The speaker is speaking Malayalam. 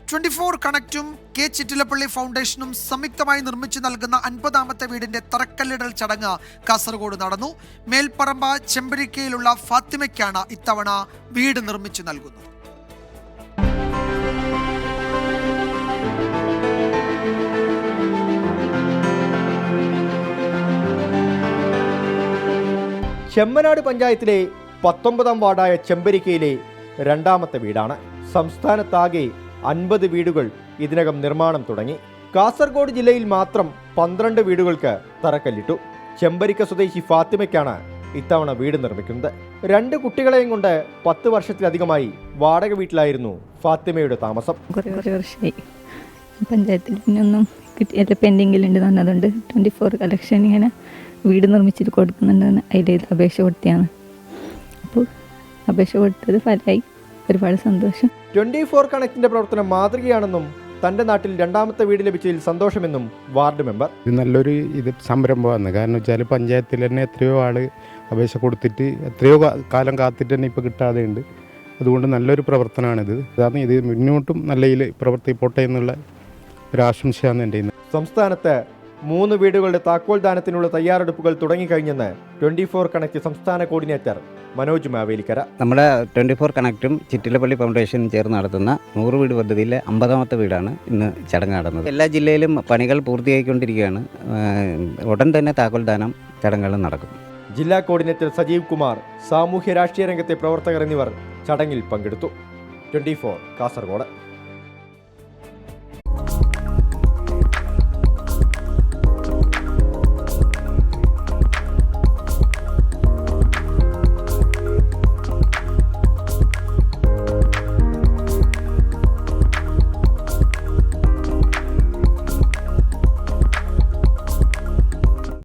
24 കണക്റ്റും കെ ചിറ്റിലപ്പള്ളി ഫൗണ്ടേഷനും സംയുക്തമായി നിർമ്മിച്ചു നൽകുന്ന 50ാമത്തെ വീടിന്റെ തറക്കല്ലിടൽ ചടങ്ങ് കാസർഗോഡ് നടന്നു. മേൽപ്പറമ്പ ചെമ്പരിക്കയിലുള്ള ഫാത്തിമയ്ക്കാണ് ഇത്തവണ വീട് നിർമ്മിച്ചു നൽകുന്നത്. ചെമ്മനാട് പഞ്ചായത്തിലെ 19ാം വാർഡായ ചെമ്പരിക്കയിലെ രണ്ടാമത്തെ വീടാണ്. സംസ്ഥാനത്താകെ 50 വീടുകൾ ഇതിനകം നിർമ്മാണം തുടങ്ങി. കാസർഗോഡ് ജില്ലയിൽ മാത്രം 12 വീടുകൾക്ക് തറക്കല്ലിട്ടു. ചെമ്പരിക്ക സ്വദേശി ഫാത്തിമയ്ക്കാണ് ഇത്തവണ വീട് നിർമ്മിക്കുന്നത്. 2 കുട്ടികളെയും കൊണ്ട് 10 വർഷത്തിലധികമായി വാടക വീട്ടിലായിരുന്നു ഫാത്തിമയുടെ താമസം. കുറേ വർഷമായി പഞ്ചായത്തിൽ പിന്നൊന്നും കിട്ടിയ പെൻഡിങ്ങിലുണ്ട് അതുകൊണ്ട് 24 കളക്ഷൻ ഇങ്ങനെ വീട് നിർമ്മിച്ചിട്ട് കൊടുക്കുന്നുണ്ടെന്ന് അതിൽ അപേക്ഷ കൊടുത്തതാണ്. അപ്പോൾ അപേക്ഷ കൊടുത്തത് ഫലമായി, ഒരുപാട് സന്തോഷം. 24 കണക്റ്റിന്റെ പ്രവർത്തനം മാതൃകയാണെന്നും തന്റെ നാട്ടിൽ രണ്ടാമത്തെ വീട് ലഭിച്ചതിൽ സന്തോഷമെന്നും വാർഡ് മെമ്പർ. ഇത് നല്ലൊരു സംരംഭമാണ്. കാരണം വെച്ചാൽ പഞ്ചായത്തിൽ തന്നെ എത്രയോ ആൾ അപേക്ഷ കൊടുത്തിട്ട് എത്രയോ കാലം കാത്തിട്ട് തന്നെ ഇപ്പോൾ കിട്ടാതെ ഉണ്ട്. അതുകൊണ്ട് നല്ലൊരു പ്രവർത്തനമാണിത്. അതാണ് ഇത് മുന്നോട്ടും നല്ല ഇതിൽ പ്രവർത്തിപ്പോട്ടെ എന്നുള്ള ഒരു ആശംസയാണ് എൻ്റെ. സംസ്ഥാനത്ത് 3 വീടുകളുടെ താക്കോൽ ദാനത്തിനുള്ള തയ്യാറെടുപ്പുകൾ തുടങ്ങിക്കഴിഞ്ഞെന്ന് 24 കണക്റ്റ് സംസ്ഥാന കോർഡിനേറ്റർ മനോജ് മാവേലിക്കര. നമ്മുടെ 24 കണക്റ്റും ചിറ്റിലപ്പള്ളി ഫൗണ്ടേഷനും ചേർന്ന് നടത്തുന്ന 100 വീട് പദ്ധതിയിലെ 50ാമത്തെ വീടാണ് ഇന്ന് ചടങ്ങ് നടന്നത്. എല്ലാ ജില്ലയിലും പണികൾ പൂർത്തിയായിക്കൊണ്ടിരിക്കുകയാണ്. ഉടൻ തന്നെ താക്കോൽ ദാനം ചടങ്ങുകൾ നടക്കും. ജില്ലാ കോർഡിനേറ്റർ സജീവ് കുമാർ, സാമൂഹ്യ രാഷ്ട്രീയ രംഗത്തെ പ്രവർത്തകർ എന്നിവർ ചടങ്ങിൽ പങ്കെടുത്തു. 24 കാസർഗോഡ്.